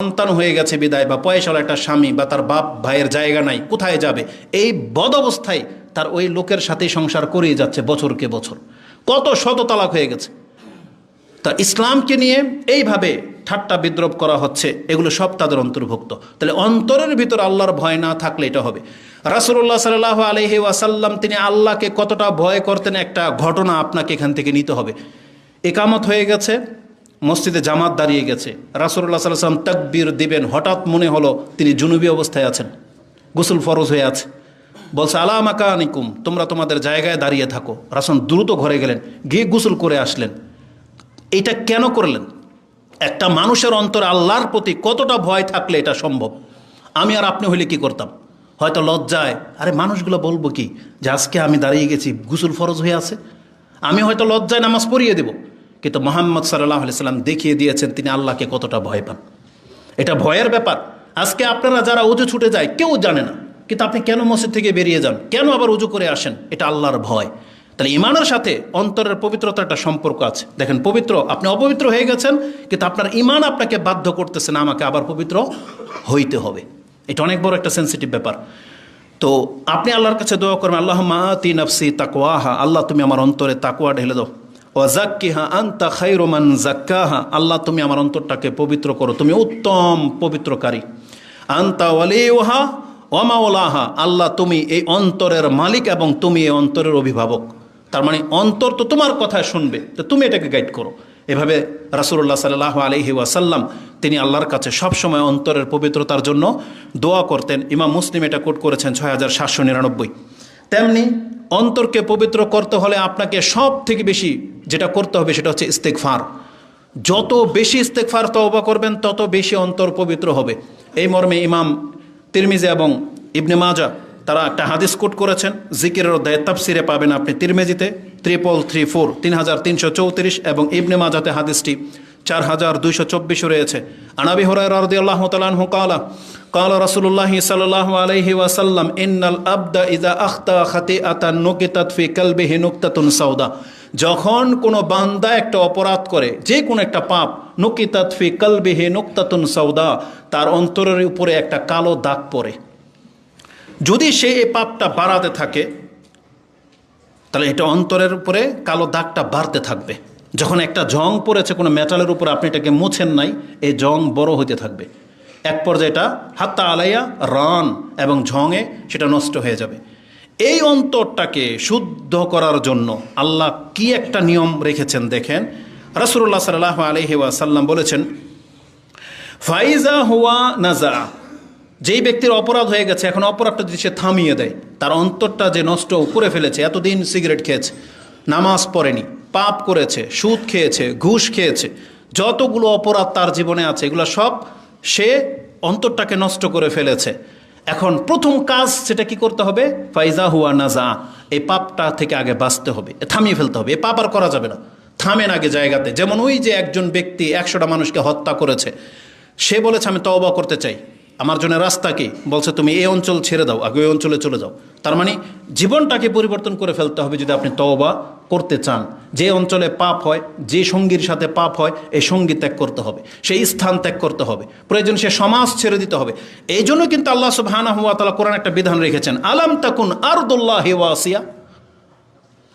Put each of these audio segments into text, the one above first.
সন্তান হয়ে গেছে বিদায়, বা পয়সাওয়ালা একটা স্বামী, বা তার বাপ ভাইয়ের জায়গা নাই, কোথায় যাবে, এই বদ অবস্থায় তার ওই লোকের সাথেই সংসার করেই যাচ্ছে বছরকে বছর, কত শত তালাক হয়ে গেছে। তা ইসলামকে নিয়ে এইভাবে ঠাট্টা বিদ্রোপ করা হচ্ছে, এগুলো সব তাদের অন্তর্ভুক্ত। তাহলে অন্তরের ভিতর আল্লাহর ভয় না থাকলে এটা হবে। রাসূলুল্লাহ সাল্লাল্লাহু আলাইহি ওয়াসাল্লাম তিনি আল্লাহকে কতটা ভয় করতেন একটা ঘটনা আপনাকে এখান থেকে নিতে হবে। ইকামত হয়ে গেছে, মসজিদে জামাত দাঁড়িয়ে গেছে, রাসূলুল্লাহ সাল্লাল্লাহু আলাইহি ওয়াসাল্লাম তাকবীর দিবেন, হঠাৎ মনে হলো তিনি জুনুবি অবস্থায় আছেন, গোসল ফরজ হয়ে আছে, বলছে আলা মাকানিকুম, তোমরা তোমাদের জায়গায় দাঁড়িয়ে থাকো। রাসূল দ্রুত ঘরে গেলেন, গিয়ে গোসল করে আসলেন। এটা কেন করলেন? একটা মানুষের অন্তরে আল্লাহর প্রতি কতটা ভয় থাকলে এটা সম্ভব। আমি আর আপনি হইলে কি করতাম? হয়তো লজ্জায়, আরে মানুষগুলো বলবো কি যে আজকে আমি দাঁড়িয়ে গেছি, গোসল ফরজ হয়ে আছে, আমি হয়তো লজ্জায় নামাজ পড়িয়ে দেব। কিন্তু মুহাম্মদ সাল্লাল্লাহু আলাইহি সাল্লাম দেখিয়ে দিয়েছেন তিনি আল্লাহকে কতটা ভয় পান। এটা ভয়ের ব্যাপার। আজকে আপনারা যারা উজু ছুটে যায় কেউ জানে না, কিন্তু আপনি কেন মসজিদ থেকে বেরিয়ে যান, কেন আবার উজু করে আসেন? এটা আল্লাহর ভয়। তাহলে ইমানের সাথে অন্তরের পবিত্রতার একটা সম্পর্ক আছে। দেখেন, পবিত্র, আপনি অপবিত্র হয়ে গেছেন, কিন্তু আপনার ইমান আপনাকে বাধ্য করতেছে না আমাকে আবার পবিত্র হইতে হবে। এটা অনেক বড় একটা সেন্সিটিভ ব্যাপার। তো আপনি আল্লাহর কাছে দোয়া করবেন, আল্লাহুম্মা আতি নাফসি তাকওয়াহা, আল্লাহ তুমি আমার অন্তরে তাকওয়া ঢেলে দাও। ওয়া যাক্কিহা আনতা খায়রু মান যাক্কাহা, আল্লাহ তুমি আমার অন্তরটাকে পবিত্র করো, তুমি উত্তম পবিত্রকারী। আনতা ওয়ালিউহা ওয়া মাওলাহা, আল্লাহ তুমি এই অন্তরের মালিক এবং তুমি এই অন্তরের অভিভাবক। তার মানে অন্তর তো তোমার কথায় শুনবে, তো তুমি এটাকে গাইড করো। এভাবে রাসূলুল্লাহ সাল্লাল্লাহু আলাইহি ওয়াসাল্লাম তিনি আল্লাহর কাছে সবসময় অন্তরের পবিত্রতার জন্য দোয়া করতেন। ইমাম মুসলিম এটা কোট করেছেন 6799। তেমনি অন্তরকে পবিত্র করতে হলে আপনাকে সব থেকে বেশি যেটা করতে হবে সেটা হচ্ছে ইস্তেগফার। যত বেশি ইস্তেগফার তওবা করবেন তত বেশি অন্তর পবিত্র হবে। এই মর্মে ইমাম তিরমিজি এবং ইবনে মাজা তারা একটা হাদিস কোট করেছেন, জিকিরের অধ্যায়ে তাফসিরে পাবেন আপনি তিরমিজিতে 3334 3334 এবং ইবনে মাজাতে হাদিসটি 4224 রয়েছে। আনাবি হুরায়রা রাদিয়াল্লাহু তাআলা আনহু ক্বালা ক্বালা রাসূলুল্লাহি সাল্লাল্লাহু আলাইহি ওয়াসাল্লাম ইন্নাল আবদা ইযা আখতা খাতিআতান নুকিতাত ফি কলবিহি নুকতাতুন সাউদা, যখন কোনো বান্দা একটা অপরাধ করে, যে কোনো একটা পাপ, নুকিতাত ফি কলবিহি নুকতাতুন সাউদা, তার অন্তরের উপরে একটা কালো দাগ পড়ে। যদি সে এই পাপটা বাড়াতে থাকে তাহলে এটা অন্তরের উপরে কালো দাগটা বাড়তে থাকবে। যখন একটা জং পড়েছে কোনো মেটালের উপরে, আপনি এটাকে মুছেন নাই, এই জং বড় হতে থাকবে। এক পর্যায়ে এটা হাত্তা আলাইয়া রান এবং ঝঙে সেটা নষ্ট হয়ে যাবে। এই অন্তরটাকে শুদ্ধ করার জন্য আল্লাহ কি একটা নিয়ম রেখেছেন দেখেন। রাসূলুল্লাহ সাল্লাল্লাহু আলাইহি ওয়াসাল্লাম বলেছেন, ফাইজা হুয়া নাজা, যেই ব্যক্তির অপরাধ হয়ে গেছে, এখন অপরাধটা যদি সে থামিয়ে দেয়, তার অন্তরটা যে নষ্ট করে ফেলেছে, এতদিন সিগারেট খেয়েছে, নামাজ পড়েনি, পাপ করেছে, সুদ খেয়েছে, ঘুষ খেয়েছে, যতগুলো অপরাধ তার জীবনে আছে এগুলো সব সে অন্তরটাকে নষ্ট করে ফেলেছে। এখন প্রথম কাজ সেটা কি করতে হবে? ফাইজা হুয়া নাজা, এই পাপটা থেকে আগে বাঁচতে হবে, থামিয়ে ফেলতে হবে। এই পাপ আর করা যাবে না, থামেন আগে জায়গাতে। যেমন ওই যে একজন ব্যক্তি 100টা মানুষকে হত্যা করেছে, সে বলেছে আমি তওবা করতে চাই, আমার জন্য রাস্তা কি? বলছে তুমি এই অঞ্চল ছেড়ে দাও, আগে ওই অঞ্চলে চলে যাও। তার মানে জীবনটাকে পরিবর্তন করে ফেলতে হবে যদি আপনি তওবা করতে চান। যে অঞ্চলে পাপ হয়, যে সঙ্গীর সাথে পাপ হয়, এই সঙ্গী ত্যাগ করতে হবে, সেই স্থান ত্যাগ করতে হবে, প্রয়োজন সে সমাজ ছেড়ে দিতে হবে। এই জন্য কিন্তু আল্লাহ সুবহানাহু ওয়া তাআলা কোরআন একটা বিধান রেখেছেন, আলাম তাকুন আরদুল্লাহি ওয়াসিয়া,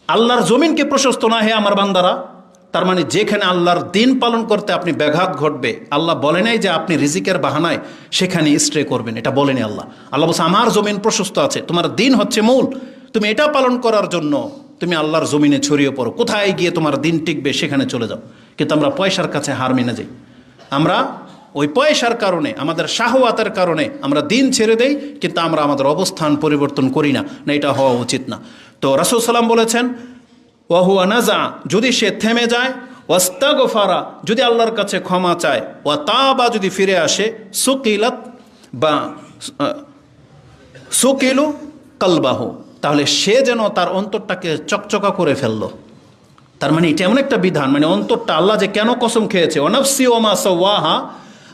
আল্লাহর জমিনকে প্রশস্ত না হে আমার বান্দারা। তার মানে যেখানে আল্লাহর দিন পালন করতে আপনি ব্যাঘাত ঘটবে, আল্লাহ বলে নাই যে আপনি রিজিকের বাহানায় সেখানে স্ট্রে করবেন, এটা বলেনি আল্লাহ। আল্লাহ বলছে আমার জমিন প্রশস্ত আছে, তোমার দিন হচ্ছে মূল, তুমি এটা পালন করার জন্য তুমি আল্লাহর জমিনে ছড়িয়ে পড়ো, কোথায় গিয়ে তোমার দিন টিকবে সেখানে চলে যাও। কিন্তু আমরা পয়সার কাছে হার মেনে যাই, আমরা ওই পয়সার কারণে, আমাদের শাহওয়াতের কারণে আমরা দিন ছেড়ে দেই, কিন্তু আমরা আমাদের অবস্থান পরিবর্তন করি না, না এটা হওয়া উচিত না। তো রাসূল সাল্লাম বলেছেন ওয়াহুয়া নাজা, যদি সে থেমে যায়, ওয়াস্তাগফারা, যদি আল্লাহর কাছে ক্ষমা চায়, ওয়া তাবা, যদি ফিরে আসে, সুকিলাত বা সুকিলু কালবাহু, তাহলে সে যেন তার অন্তরটাকে চকচকা করে ফেললো। তার মানে এটা এমন একটা বিধান, মানে অন্তরটা আল্লাহ যে কেন কসম খেয়েছে, ওয়ানাফসি ওমা সাওয়াহা,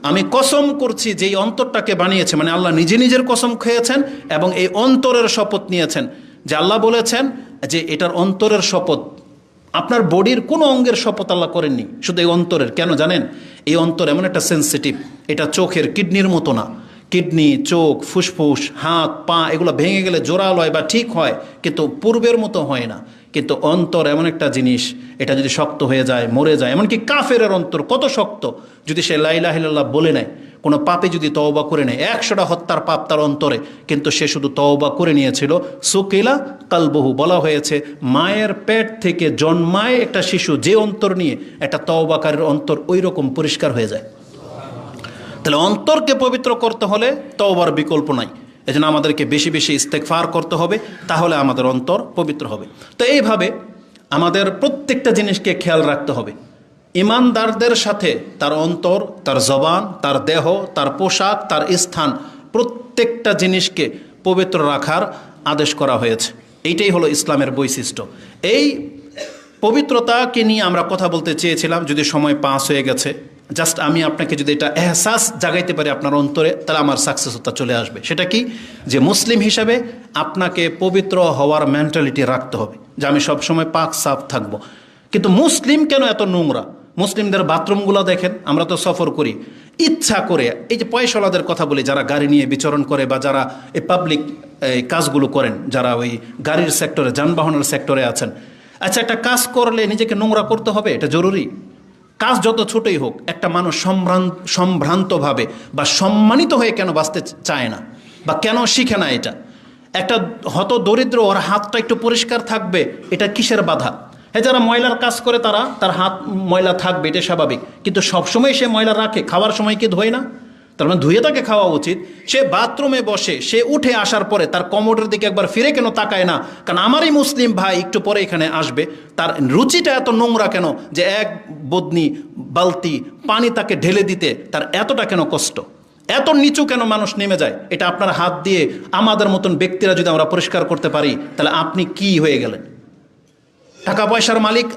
আমি কসম করছি যেই অন্তরটাকে বানিয়েছে, মানে আল্লাহ নিজে নিজের কসম খেয়েছেন এবং এই অন্তরের শপথ নিয়েছেন। যে আল্লাহ বলেছেন যে এটার অন্তরের শপথ, আপনার বডির কোনো অঙ্গের শপথ আল্লাহ করেননি, শুধু এই অন্তরের। কেন জানেন? এই অন্তর এমন একটা সেন্সিটিভ, এটা চোখের কিডনির মতো না। কিডনি, চোখ, ফুসফুস, হাত পা এগুলো ভেঙে গেলে জোড়াল হয় বা ঠিক হয়, কিন্তু পূর্বের মতো হয় না। কিন্তু অন্তর এমন একটা জিনিস, এটা যদি শক্ত হয়ে যায়, মরে যায়, এমনকি কাফেরের অন্তর কত শক্ত, যদি সে লা ইলাহা ইল্লাল্লাহ বলে নেয়, কোনো পাপে যদি তওবা করে নেয়, 100টা হত্যার পাপ তার অন্তরে, কিন্তু সে শুধু তওবা করে নিয়েছিল, সুকিলা কালবহু, বলা হয়েছে মায়ের পেট থেকে জন্মায় একটা শিশু যে অন্তর নিয়ে, একটা তওবাকারীর অন্তর ওই রকম পরিষ্কার হয়ে যায়। তাহলে অন্তরকে পবিত্র করতে হলে তওবার বিকল্প নাই। এজন্য আমাদেরকে বেশি বেশি ইস্তেগফার করতে হবে, তাহলে আমাদের অন্তর পবিত্র হবে। তো এইভাবে আমাদের প্রত্যেকটা জিনিসকে খেয়াল রাখতে হবে। ইমানদারদের সাথে তার অন্তর, তার জবান, তার দেহ, তার পোশাক, তার স্থান, প্রত্যেকটা জিনিসকে পবিত্র রাখার আদেশ করা হয়েছে। এইটাই হলো ইসলামের বৈশিষ্ট্য। এই পবিত্রতাকে নিয়ে আমরা কথা বলতে চেয়েছিলাম, যদি সময় পাস হয়ে গেছে। জাস্ট আমি আপনাকে যদি এটা এহসাস জাগাইতে পারি আপনার অন্তরে, তাহলে আমার সাকসেসতা চলে আসবে। সেটা কি? যে মুসলিম হিসাবে আপনাকে পবিত্র হওয়ার মেন্টালিটি রাখতে হবে, যে আমি সবসময় পাক সাফ থাকবো। কিন্তু মুসলিম কেন এত নোংরা? মুসলিমদের বাথরুমগুলো দেখেন, আমরা তো সফর করি ইচ্ছা করে। এই যে পয়সাওয়ালাদের কথা বলি, যারা গাড়ি নিয়ে বিচরণ করে বা যারা এই পাবলিক কাজগুলো করেন, যারা ওই গাড়ির সেক্টরে, যানবাহনের সেক্টরে আছেন, আচ্ছা একটা কাজ করলে নিজেকে নোংরা করতে হবে, এটা জরুরি? কাজ যত ছোটই হোক, একটা মানুষ সম্ভ্রান্তভাবে বা সম্মানিত হয়ে কেন বাঁচতে চায় না, বা কেন শিখে না এটা? একটা হত দরিদ্র, ওর হাতটা একটু পরিষ্কার থাকবে, এটা কিসের বাধা? হ্যাঁ, যারা ময়লার কাজ করে তার হাত ময়লা থাকবে, এটা স্বাভাবিক, কিন্তু সবসময় সে ময়লা রাখে? খাওয়ার সময় কি ধোয় না? তার মানে ধুয়ে তাকে খাওয়া উচিত। সে বাথরুমে বসে, সে উঠে আসার পরে তার কমোডের দিকে একবার ফিরে কেন তাকায় না? কারণ আমারই মুসলিম ভাই একটু পরে এখানে আসবে, তার রুচিটা এত নোংরা কেন যে এক বদনি বালতি পানি তাকে ঢেলে দিতে তার এতটা কেন কষ্ট? এত নিচু কেন মানুষ নেমে যায়? এটা আপনার হাত দিয়ে আমাদের মতন ব্যক্তিরা যদি আমরা পরিষ্কার করতে পারি, তাহলে আপনি কি হয়ে গেলেন? টাকা পয়সার মালিক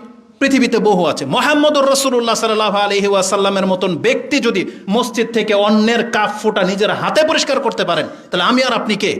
পৃথিবীতে বহু আছে। মুহাম্মদুর রাসূলুল্লাহ সাল্লাল্লাহু আলাইহি ওয়াসাল্লামের মতন ব্যক্তি যদি মসজিদ থেকে অন্যের কাপ ফোঁটা নিজের হাতে পরিষ্কার করতে পারেন, তাহলে আমি আর আপনি কে?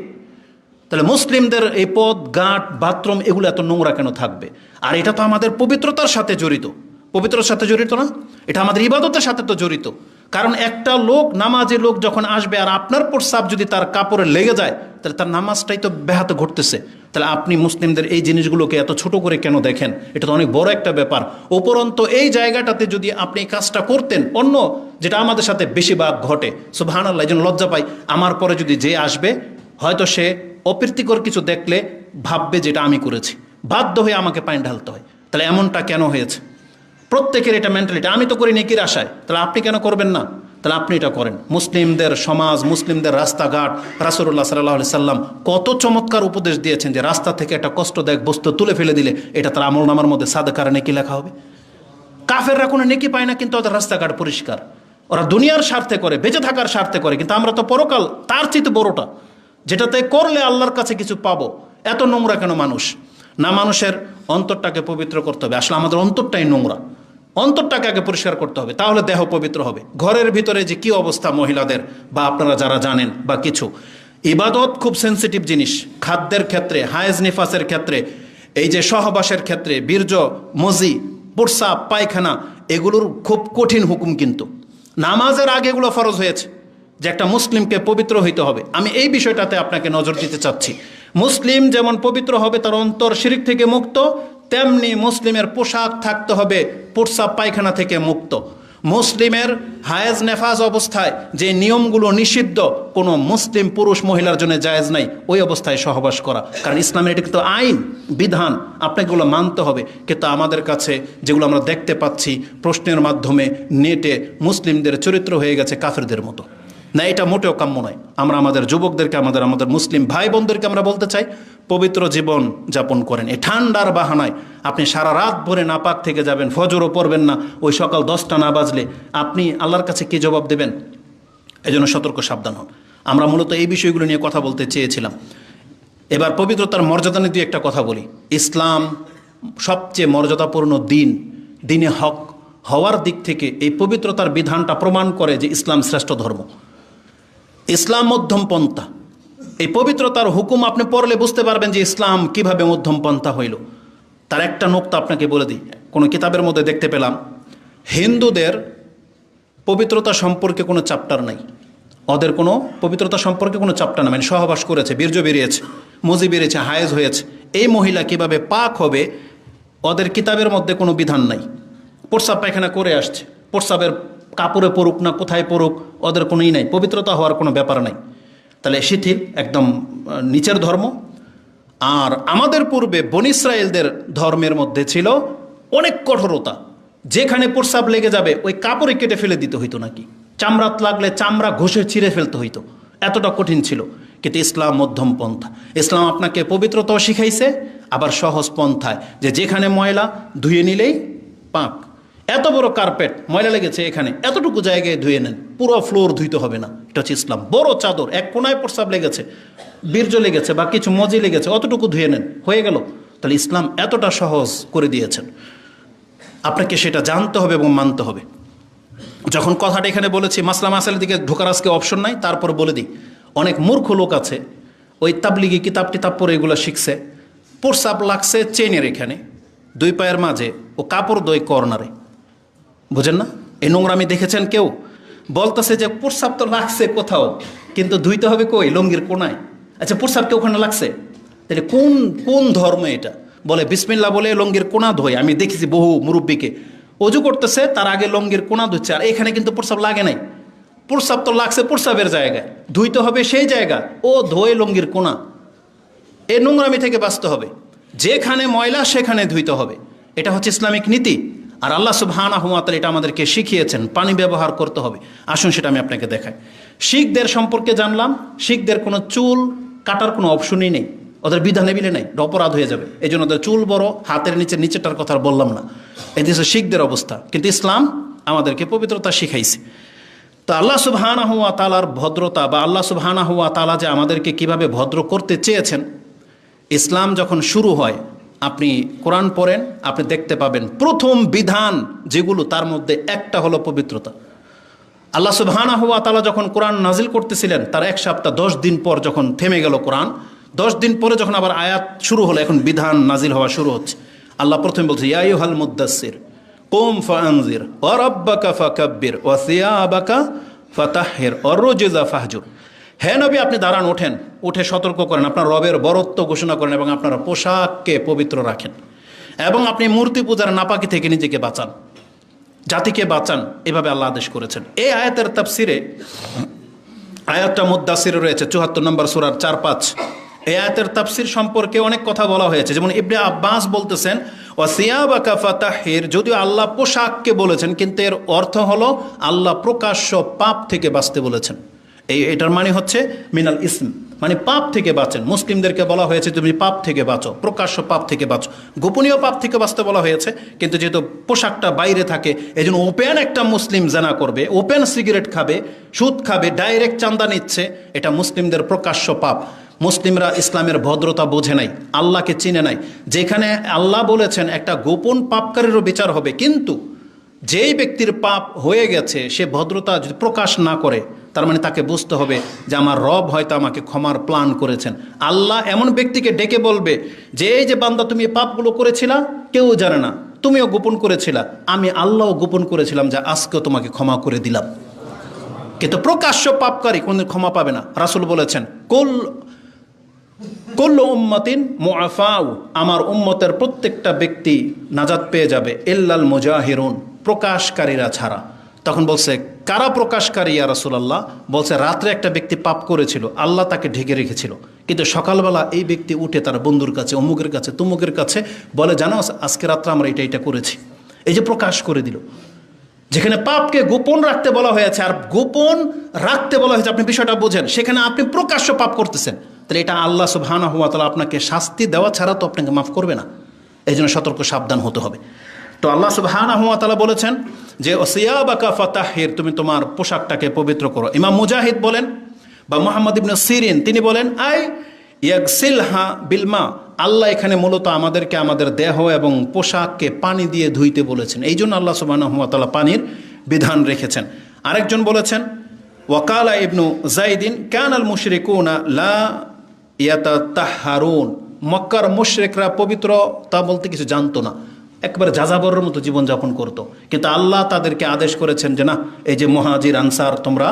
তাহলে মুসলিমদের এই পথ, ঘাট, বাথরুম এগুলো এত নোংরা কেন থাকবে? আর এটা তো আমাদের পবিত্রতার সাথে জড়িত। পবিত্রতার সাথে জড়িত না? এটা আমাদের ইবাদতের সাথে তো জড়িত। কারণ একটা লোক, নামাজি লোক যখন আসবে আর আপনার প্রস্রাব যদি তার কাপড়ে লেগে যায়, তাহলে তার নামাজটাই তো ব্যাহত ঘটতেছে। তাহলে আপনি মুসলিমদের এই জিনিসগুলোকে এত ছোট করে কেন দেখেন? এটা তো অনেক বড় একটা ব্যাপার। উপরন্ত এই জায়গাটাতে যদি আপনি কাজটা করতেন, অন্য যেটা আমাদের সাথে বেশিরভাগ ঘটে, সুবহানাল্লাহ, এই জন্য লজ্জা পাই, আমার পরে যদি যে আসবে, হয়তো সে অপ্রীতিকর কিছু দেখলে ভাববে যেটা আমি করেছি, বাধ্য হয়ে আমাকে পানি ঢালতে হয়। তাহলে এমনটা কেন হয়েছে? প্রত্যেকের এটা মেন্টালিটি, আমি তো করি নেকির আশায়, তাহলে আপনি কেন করবেন না? তাহলে আপনি এটা করেন। মুসলিমদের সমাজ, মুসলিমদের রাস্তাঘাট, রাসূলুল্লাহ সাল্লাল্লাহু আলাইহি সাল্লাম কত চমৎকার উপদেশ দিয়েছেন যে রাস্তা থেকে একটা কষ্টদায়ক বস্তু তুলে ফেলে দিলে এটা তার আমলনামার মধ্যে সাদকার নেকি লেখা হবে। কাফেররা কোনো নেকি পায় না, কিন্তু ওদের রাস্তাঘাট পরিষ্কার। ওরা দুনিয়ার স্বার্থে করে, বেঁচে থাকার স্বার্থে করে, কিন্তু আমরা তো পরকাল তার চেয়ে বড়টা, যেটাতে করলে আল্লাহর কাছে কিছু পাবো। এত নোংরা কেন মানুষ? না, মানুষের অন্তরটাকে পবিত্র করতে হবে। আসলে আমাদের অন্তরটাই নোংরা। অন্তরটাকে আগে পরিষ্কার করতে হবে, তাহলে দেহ পবিত্র হবে। ঘরের ভিতরে যে কি অবস্থা মহিলাদের, বা আপনারা যারা জানেন বা কিছু, ইবাদত খুব সেন্সিটিভ জিনিস। খাদ্যের ক্ষেত্রে, হায়েজ নিফাসের ক্ষেত্রে, এই যে সহবাসের ক্ষেত্রে, বীর্য, মজি, প্রস্রাব, পায়খানা, এগুলোর খুব কঠিন হুকুম। কিন্তু নামাজের আগে এগুলো ফরজ হয়েছে যে একটা মুসলিমকে পবিত্র হইতে হবে। আমি এই বিষয়টাতে আপনাকে নজর দিতে চাচ্ছি। মুসলিম যেমন পবিত্র হবে, তার অন্তর শিরক থেকে মুক্ত, তেমনি মুসলিমের পোশাক থাকতে হবে প্রস্রাব পায়খানা থেকে মুক্ত। মুসলিমের হায়েজ নেফাজ অবস্থায় যে নিয়মগুলো নিষিদ্ধ, কোনো মুসলিম পুরুষ মহিলার জন্য জায়েজ নাই ওই অবস্থায় সহবাস করা। কারণ ইসলামের এটা কিন্তু আইন, বিধান, আপনাকে এগুলো মানতে হবে। কিন্তু আমাদের কাছে যেগুলো আমরা দেখতে পাচ্ছি প্রশ্নের মাধ্যমে নেটে, মুসলিমদের চরিত্র হয়ে গেছে কাফেরদের মতো। না, এটা মোটেও কাম্য নয়। আমরা আমাদের যুবকদেরকে, আমাদের মুসলিম ভাই বোনদেরকে আমরা বলতে চাই, পবিত্র জীবন যাপন করেন। এই ঠান্ডার বাহানায় আপনি সারা রাত ভরে নাপাক থেকে যাবেন, ফজরও পড়বেন না, ওই সকাল 10টা না বাজলে আপনি আল্লাহর কাছে কি জবাব দেবেন? এই জন্য সতর্ক, সাবধান হন। আমরা মূলত এই বিষয়গুলো নিয়ে কথা বলতে চেয়েছিলাম। এবার পবিত্রতার মর্যাদা নিয়ে একটা কথা বলি। ইসলাম সবচেয়ে মর্যাদাপূর্ণ দিন। দিনে হক হওয়ার দিক থেকে এই পবিত্রতার বিধানটা প্রমাণ করে যে ইসলাম শ্রেষ্ঠ ধর্ম, ইসলাম মধ্যম পন্থা। এই পবিত্রতার হুকুম আপনি পড়লে বুঝতে পারবেন যে ইসলাম কিভাবে মধ্যম পন্থা হইল। তার একটা নোক্তা আপনাকে বলে দিই। কোনো কিতাবের মধ্যে দেখতে পেলাম, হিন্দুদের পবিত্রতা সম্পর্কে কোনো চ্যাপ্টার নাই, ওদের কোনো পবিত্রতা সম্পর্কে কোনো চ্যাপ্টার না, মানে সহবাস করেছে, বীর্য বেরিয়েছে, মজি বেরিয়েছে, হায়েজ হয়েছে, এই মহিলা কিভাবে পাক হবে ওদের কিতাবের মধ্যে কোনো বিধান নাই। প্রস্রাব পায়খানা করে আসছে, প্রস্রাবের কাপড়ে পড়ুক না কোথায় পড়ুক ওদের কোনোই নাই, পবিত্রতা হওয়ার কোনো ব্যাপার নাই। তাহলে শিথিল একদম নিচের ধর্ম। আর আমাদের পূর্বে বনী ইসরায়েলদের ধর্মের মধ্যে ছিল অনেক কঠোরতা, যেখানে প্রস্রাব লেগে যাবে ওই কাপড়ে কেটে ফেলে দিতে হইতো, নাকি চামড়াত লাগলে চামড়া ঘষে ছিঁড়ে ফেলতে হইতো, এতটা কঠিন ছিল। কিন্তু ইসলাম মধ্যম পন্থা, ইসলাম আপনাকে পবিত্রতাও শিখাইছে, আবার সহজ পন্থায় যে যেখানে ময়লা ধুয়ে নিলেই পাক। এত বড় কার্পেট ময়লা লেগেছে এখানে, এতটুকু জায়গায় ধুয়ে নেন, পুরো ফ্লোর ধুইতে হবে না, এটা হচ্ছে ইসলাম। বড় চাদর এক কোনায় প্রস্রাব লেগেছে, বীর্য লেগেছে বা কিছু মজি লেগেছে, অতটুকু ধুয়ে নেন, হয়ে গেল। তাহলে ইসলাম এতটা সহজ করে দিয়েছেন, আপনাকে সেটা জানতে হবে এবং মানতে হবে। যখন কথাটা এখানে বলেছি মাসলা মাসালের দিকে ঢোকার আজকে অপশন নাই, তারপর বলে দিই, অনেক মূর্খ লোক আছে ওই তাবলিগি কিতাব টিতাব পরে এগুলো শিখছে। প্রস্রাব লাগছে চেনের এখানে, দুই পায়ের মাঝে, ও কাপড় দই কর্নারে, বুঝেন না? এই নোংরামি দেখেছেন কেউ? বলতেছে যে প্রস্রাব তো লাগছে কোথাও, কিন্তু ধুইতে হবে কই? লঙ্গির কোনায়। আচ্ছা, প্রস্রাব কে ওখানে লাগছে? তাহলে কোন কোন ধর্ম এটা? বলে বিসমিল্লাহ বলে লঙ্গির কোনা ধোয়। আমি দেখেছি বহু মুরব্বীকে অজু করতেছে, তার আগে লঙ্গির কোনা ধুচ্ছে, আর এখানে কিন্তু প্রস্রাব লাগে নাই। প্রস্রাব তো লাগছে প্রস্রাবের জায়গায়, ধুইতে হবে সেই জায়গা, ও ধোয় লঙ্গির কোনা। এই নোংরামি থেকে বাঁচতে হবে, যেখানে ময়লা সেখানে ধুইতে হবে, এটা হচ্ছে ইসলামিক নীতি। আর আল্লাহ সুবহানাহু ওয়া তাআলা এটা আমাদেরকে শিখিয়েছেন, পানি ব্যবহার করতে হবে। আসুন সেটা আমি আপনাকে দেখাই। শিখদের সম্পর্কে জানলাম, শিখদের কোনো চুল কাটার কোনো অপশনই নেই, ওদের বিধানে বিলে নেই, অপরাধ হয়ে যাবে, এই জন্য ওদের চুল বড়, হাতের নিচেটার কথা বললাম না। এই দেশে শিখদের অবস্থা, কিন্তু ইসলাম আমাদেরকে পবিত্রতা শিখাইছে। তো আল্লাহ সুবহানাহু ওয়া তাআলার ভদ্রতা, বা আল্লাহ সুবহানাহু ওয়া তাআলা যে আমাদেরকে কিভাবে ভদ্র করতে চেয়েছেন, ইসলাম যখন শুরু হয়, আপনি কোরআন পড়েন, আপনি দেখতে পাবেন প্রথম বিধান যেগুলো, তার মধ্যে একটা হলো পবিত্রতা। আল্লাহ সুবহানাহু ওয়া তাআলা যখন কোরআন নাজিল করতেছিলেন, তার 1 সপ্তাহ 10 দিন পর যখন থেমে গেল কোরআন, 10 দিন পরে যখন আবার আয়াত শুরু হলো, এখন বিধান নাজিল হওয়া শুরু হচ্ছে। আল্লাহ প্রথমে বলছে, ইয়া আইয়ুহাল মুদ্দাসসির কুম ফাআনজির ওয়া রাব্বাকা ফাকাব্বির ওয়া সিয়াবাকা ফাতাহহির ওয়া রুজজা ফাহজুর। হে নবী, আপনি দাঁড়ান, ওঠেন, উঠে সতর্ক করেন, আপনার রবের বরত্ব ঘোষণা করেন এবং আপনার পোশাককে পবিত্র রাখেন, এবং আপনি মূর্তি পূজার নাপাকি থেকে নিজেকে বাঁচান, জাতিকে বাঁচান। এভাবে আল্লাহ আদেশ করেছেন। এই আয়াতের তাফসিরে, আয়াতটা মুদ্দাসিরে রয়েছে 74 নম্বর সূরার 4-5। এই আয়াতের তাফসির সম্পর্কে অনেক কথা বলা হয়েছে, যেমন ইবনে আব্বাস বলতেছেন ওয়া সিয়াবাকা ফাতাহহির, যদিও আল্লাহ পোশাককে বলেছেন, কিন্তু এর অর্থ হলো আল্লাহ প্রকাশ্য পাপ থেকে বাঁচতে বলেছেন। এটার মানে হচ্ছে মিনাল ইসম, মানে পাপ থেকে বাঁচেন। মুসলিমদেরকে বলা হয়েছে তুমি পাপ থেকে বাঁচো, প্রকাশ্য পাপ থেকে বাঁচো। গোপনীয় পাপ থেকে বাঁচতে বলা হয়েছে, কিন্তু যেহেতু পোশাকটা বাইরে থাকে, এই জন্য ওপেন একটা মুসলিম জানা করবে, ওপেন সিগারেট খাবে, সুদ খাবে, ডাইরেক্ট চাঁদা নিচ্ছে, এটা মুসলিমদের প্রকাশ্য পাপ। মুসলিমরা ইসলামের ভদ্রতা বোঝে নাই, আল্লাহকে চিনে নাই। যেখানে আল্লাহ বলেছেন একটা গোপন পাপকারীরও বিচার হবে, কিন্তু যেই ব্যক্তির পাপ হয়ে গেছে সে ভদ্রতা যদি প্রকাশ না করে, তার মানে তাকে বুঝতে হবে যে আমার রব হয়তো আমাকে ক্ষমার প্ল্যান করেছেন। আল্লাহ এমন ব্যক্তিকে ডেকে বলবে যে এই যে বান্দা, তুমি এই পাপগুলো করেছিলা, কেউ জানে না, তুমিও গোপন করেছিলা, আমি আল্লাহও গোপন করেছিলাম, যা আজকেও তোমাকে ক্ষমা করে দিলাম। কিন্তু প্রকাশ্য পাপকারী কোনদিন ক্ষমা পাবে না। রাসূল বলেছেন, কুল্লু উম্মাতিন মুআফাউ, আমার উম্মতের প্রত্যেকটা ব্যক্তি নাজাত পেয়ে যাবে, ইল্লাল মুজাহিরুন, প্রকাশকারীরা ছাড়া। তখন বলছে, কারা প্রকাশকারী ইয়া রাসূলুল্লাহ? বলছে, রাত্রে একটা ব্যক্তি পাপ করেছিল, আল্লাহ তাকে ঢেকে রেখেছিল, কিন্তু সকালবেলা এই ব্যক্তি উঠে তার বন্ধুর কাছে, অমুকের কাছে, তুমুকের কাছে বলে, জানো আজকে রাত্রে আমরা এটা করেছি। এই যে প্রকাশ করে দিল। যেখানে পাপকে গোপন রাখতে বলা হয়েছে আর গোপন রাখতে বলা হয়েছে, আপনি বিষয়টা বোঝেন, সেখানে আপনি প্রকাশ্য পাপ করতেছেন, তাহলে এটা আল্লাহ সুবহানাহু ওয়া তাআলা আপনাকে শাস্তি দেওয়া ছাড়া তো আপনাকে মাফ করবে না। এই জন্য সতর্ক সাবধান হতে হবে। তো আল্লাহ সুবহানাহু ওয়া তাআলা বলেছেন যে সিয়াবাকা ফাতাহহির, তুমি তোমার পোশাকটাকে পবিত্র করো। ইমাম মুজাহিদ বলেন, বা মুহাম্মদ ইবনে সিরিন তিনি বলেন, আই ইয়াগসিলহা বিলমা, আল্লাহ এখানে মূলত আমাদেরকে আমাদের দেহ এবং পোশাককে পানি দিয়ে ধুইতে বলেছেন। এই জন্য আল্লাহ সুবহানাহু ওয়া তাআলা পানির বিধান রেখেছেন। আরেকজন বলেছেন, ওয়াকালা ইবনু জাইদিন কানাল মুশরিকুনা লা ইয়াতাতাহহারুন, মক্কার মুশরিকরা পবিত্রতা বলতে কিছু জানতো না। একবার যাযাবরের মতো জীবনযাপন করত। কিন্তু আল্লাহ তাদেরকে আদেশ করেছেন যে না, এই যে মুহাজির আনসার তোমরা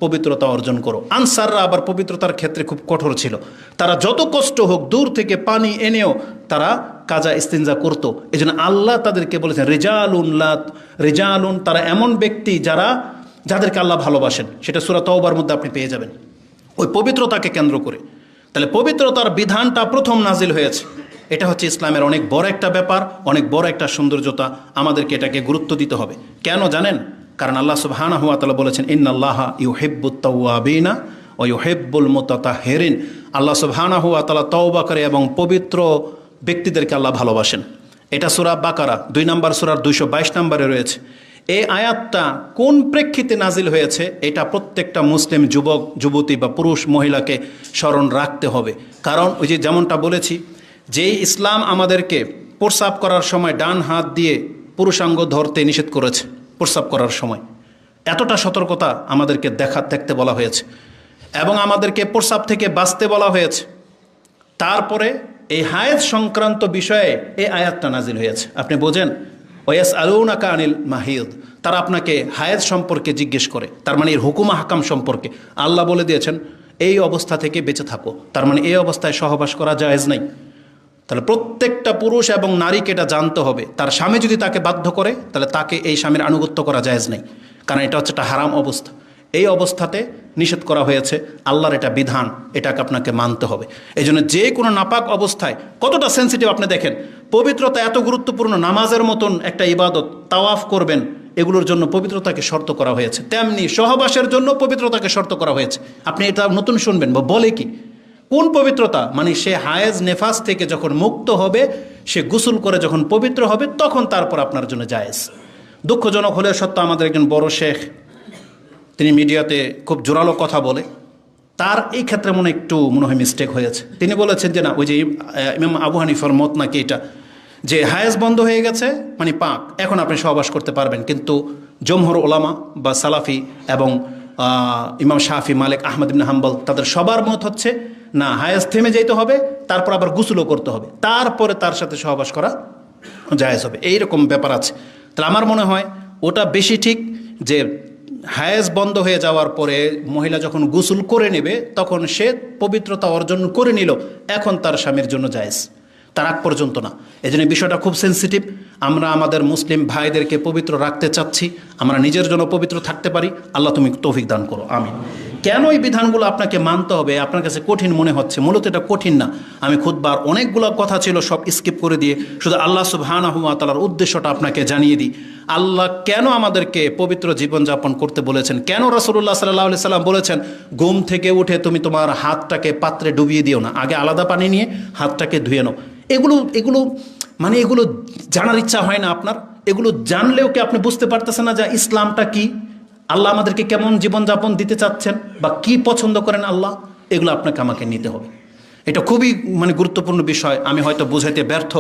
পবিত্রতা অর্জন করো। আনসাররা আবার পবিত্রতার ক্ষেত্রে খুব কঠোর ছিল। তারা যত কষ্ট হোক দূর থেকে পানি এনেও তারা কাজা ইস্তিনজা করতো। এই জন্য আল্লাহ তাদেরকে বলেছেন রিজালুন, তারা এমন ব্যক্তি যাদেরকে আল্লাহ ভালোবাসেন। সেটা সূরা তাওবার মধ্যে আপনি পেয়ে যাবেন, ওই পবিত্রতাকে কেন্দ্র করে। তাহলে পবিত্রতার বিধানটা প্রথম নাজিল হয়েছে। এটা হচ্ছে ইসলামের অনেক বড় একটা ব্যাপার, অনেক বড় একটা সৌন্দর্যতা। আমাদেরকে এটাকে গুরুত্ব দিতে হবে। কেন জানেন? কারণ আল্লাহ সুবহানাহু ওয়া তাআলা বলেছেন ইন্নাল্লাহা ইউহিব্বুত তাওয়াবিনা ওয়া ইউহিব্বুল মুতাতাহহিরিন। আল্লাহ সুবহানাহু ওয়া তাআলা তওবাকারী এবং পবিত্র ব্যক্তিদেরকে আল্লাহ ভালোবাসেন। এটা সূরা বাকারা 2 নম্বর সূরার 222 নম্বরে রয়েছে। এই আয়াতটা কোন প্রেক্ষিতে নাজিল হয়েছে এটা প্রত্যেকটা মুসলিম যুবক যুবতী বা পুরুষ মহিলাকে স্মরণ রাখতে হবে। কারণ ওই যে যেমনটা বলেছি, যেই ইসলাম আমাদেরকে প্রস্রাব করার সময় ডান হাত দিয়ে পুরুষাঙ্গ ধরতে নিষেধ করেছে, প্রস্রাব করার সময় এতটা সতর্কতা আমাদেরকে দেখতে বলা হয়েছে এবং আমাদেরকে প্রস্রাব থেকে বাঁচতে বলা হয়েছে। তারপরে এই হায়েজ সংক্রান্ত বিষয়ে এই আয়াতটা নাজিল হয়েছে। আপনি বোঝেন, ওয়াসআলুনাকা আনিল মাহিদ, তারা আপনাকে হায়েজ সম্পর্কে জিজ্ঞেস করে। তার মানে এর হুকুম হাকাম সম্পর্কে আল্লাহ বলে দিয়েছেন এই অবস্থা থেকে বেঁচে থাকো। তার মানে এই অবস্থায় সহবাস করা জায়েজ নাই। তাহলে প্রত্যেকটা পুরুষ এবং নারীকে এটা জানতে হবে। তার স্বামী যদি তাকে বাধ্য করে তাহলে তাকে এই স্বামীর আনুগত্য করা জায়েজ নেই, কারণ এটা হচ্ছে একটা হারাম অবস্থা। এই অবস্থাতে নিষেধ করা হয়েছে, আল্লাহর এটা বিধান, এটাকে আপনাকে মানতে হবে। এই জন্য যে কোনো নাপাক অবস্থায় কতটা সেন্সিটিভ আপনি দেখেন। পবিত্রতা এত গুরুত্বপূর্ণ, নামাজের মতন একটা ইবাদত, তাওয়াফ করবেন, এগুলোর জন্য পবিত্রতাকে শর্ত করা হয়েছে। তেমনি সহবাসের জন্য পবিত্রতাকে শর্ত করা হয়েছে। আপনি এটা নতুন শুনবেন, বলে কি কোন পবিত্রতা? মানে সে হায়েজ নেফাস থেকে যখন মুক্ত হবে, সে গোসল করে যখন পবিত্র হবে, তখন তারপর আপনার জন্য জায়েজ। দুঃখজনক হলে সত্য, আমাদের একজন বড় শেখ, তিনি মিডিয়াতে খুব জোরালো কথা বলে, তার এই ক্ষেত্রে মনে হয় মিস্টেক হয়েছে। তিনি বলেছেন যে না, ওই যে ইমাম আবু হানিফার মত নাকি এটা, যে হায়েজ বন্ধ হয়ে গেছে মানে পাক, এখন আপনি সহবাস করতে পারবেন। কিন্তু জমহুর ওলামা বা সালাফি এবং ইমাম শাফি, মালিক, আহমদ ইবনে হাম্বল, তাদের সবার মত হচ্ছে না, হায়েজ থেমে যেতে হবে, তারপর আবার গোসলও করতে হবে, তারপরে তার সাথে সহবাস করা জায়েজ হবে। এইরকম ব্যাপার আছে। তাহলে আমার মনে হয় ওটা বেশি ঠিক, যে হায়েজ বন্ধ হয়ে যাওয়ার পরে মহিলা যখন গোসল করে নেবে তখন সে পবিত্রতা অর্জন করে নিল, এখন তার স্বামীর জন্য জায়েজ, তার আগ পর্যন্ত না। এই জন্য বিষয়টা খুব সেন্সিটিভ। আমরা আমাদের মুসলিম ভাইদেরকে পবিত্র রাখতে চাচ্ছি, আমরা নিজের জন্য পবিত্র থাকতে পারি। আল্লাহ তুমি তৌফিক দান করো, আমিন। কেন এই বিধানগুলো আপনাকে মানতে হবে? আপনার কাছে কঠিন মনে হচ্ছে, মূলত এটা কঠিন না। আমি খুতবার অনেকগুলো কথা ছিল, সব স্কিপ করে দিয়ে শুধু আল্লাহ সুবহানাহু ওয়া তাআলার উদ্দেশ্যটা আপনাকে জানিয়ে দিই। আল্লাহ কেন আমাদেরকে পবিত্র জীবনযাপন করতে বলেছেন, কেন রাসূলুল্লাহ সাল্লাল্লাহু আলাইহি সাল্লাম বলেছেন ঘুম থেকে উঠে তুমি তোমার হাতটাকে পাত্রে ডুবিয়ে দিও না, আগে আলাদা পানি নিয়ে হাতটাকে ধুয়ে নাও। এগুলো জানার ইচ্ছা হয় না আপনার? এগুলো জানলেও কি আপনি বুঝতে পারতেছেন না যে ইসলামটা কি, আল্লাহ আমাদেরকে কেমন জীবনযাপন দিতে চাচ্ছেন বা কি পছন্দ করেন আল্লাহ? এগুলো আপনাকে আমাকে নিতে হবে। এটা খুবই গুরুত্বপূর্ণ বিষয়। আমি হয়তো বুঝাইতে ব্যর্থ,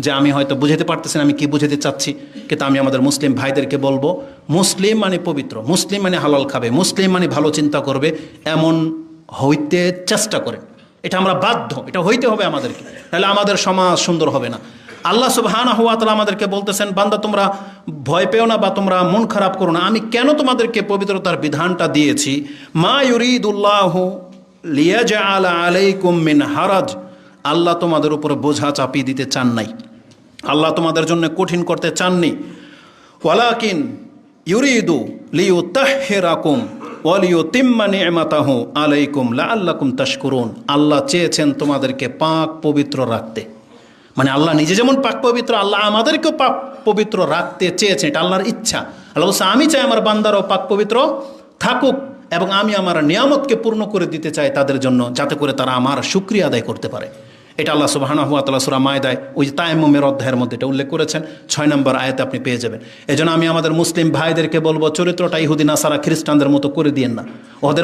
যে আমি হয়তো বুঝাতে পারতেছি না আমি কি বুঝাতে চাচ্ছি, কিন্তু আমি আমাদের মুসলিম ভাইদেরকে বলবো, মুসলিম মানে পবিত্র, মুসলিম মানে হালাল খাবে, মুসলিম মানে ভালো চিন্তা করবে, এমন হইতে চেষ্টা করে। এটা আমরা বাধ্য, এটা হইতে হবে আমাদেরকে, তাহলে আমাদের সমাজ সুন্দর হবে না। আল্লাহ সুবহানাহু ওয়া তাআলা আমাদেরকে বলতেছেন, বান্দা তোমরা ভয় পেও না বা তোমরা মন খারাপ করো না, আমি কেন তোমাদেরকে পবিত্রতার বিধানটা দিয়েছি। মা ইউরিদুল্লাহু লিয়াজআলা আলাইকুম মিন হারাজ, আল্লাহ তোমাদের উপরে বোঝা চাপিয়ে দিতে চান নাই, আল্লাহ তোমাদের জন্য কঠিন করতে চাননি। ওয়ালাকিন ইউরিদু লিইউতাহহিরাকুম ওয়া লিইউতিম্মা নি'মাতাহু আলাইকুম লাআল্লাকুম তাশকুরুন, আল্লাহ চেয়েছেন তোমাদেরকে পাক পবিত্র রাখতে। মানে আল্লাহ নিজে যেমন পাক পবিত্র, আল্লাহ আমাদেরকেও পাক পবিত্র রাখতে চেয়েছেন, এটা আল্লাহর ইচ্ছা। আল্লাহ বলছে আমি চাই আমার বান্দারাও পাক পবিত্র থাকুক, এবং আমি আমার নিয়ামতকে পূর্ণ করে দিতে চাই তাদের জন্য, যাতে করে তারা আমার শুকরিয়া আদায় করতে পারে। এটা আল্লাহ সুবহানাহু ওয়া তাআলা সূরা মায়দায় ওই যে তায়াম্মুমের অধ্যায়ের মধ্যে এটা উল্লেখ করেছেন, 6 নম্বর আয়াতে আপনি পেয়ে যাবেন। এজন্য আমি আমাদের মুসলিম ভাইদেরকে বলবো, চরিত্রটা ইহুদি নাসারা খ্রিস্টানদের মতো করে দিয়েন না, ওদের